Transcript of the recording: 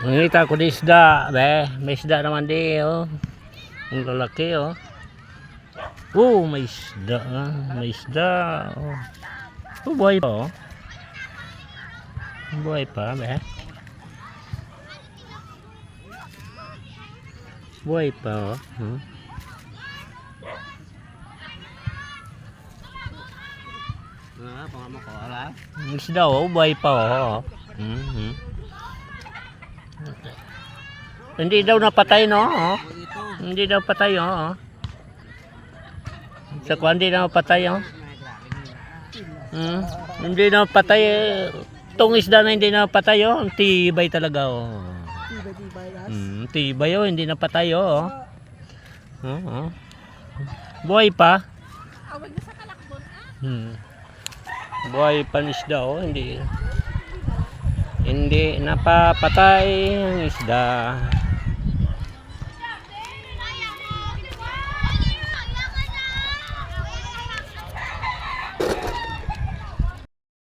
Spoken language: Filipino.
Nakita ko di isda, be. May isda naman di, oh. Ang lalaki, oh. Oh, may isda, may isda, oh. Oh, buhay pa, oh. Buhay pa, be. Buhay pa, oh. May isda, oh. Buhay pa, oh. Hindi daw napatay, no? Oh. Hindi daw patay, oh. Sa kuwan, hindi daw patay, oh. Hindi daw patay, eh. Itong isda na hindi na patay, oh. Tibay talaga, oh. Tibay, oh. Hindi na patay, oh. Buhay pa. Buhay pa ng isda, oh. Hindi napapatay ang isda.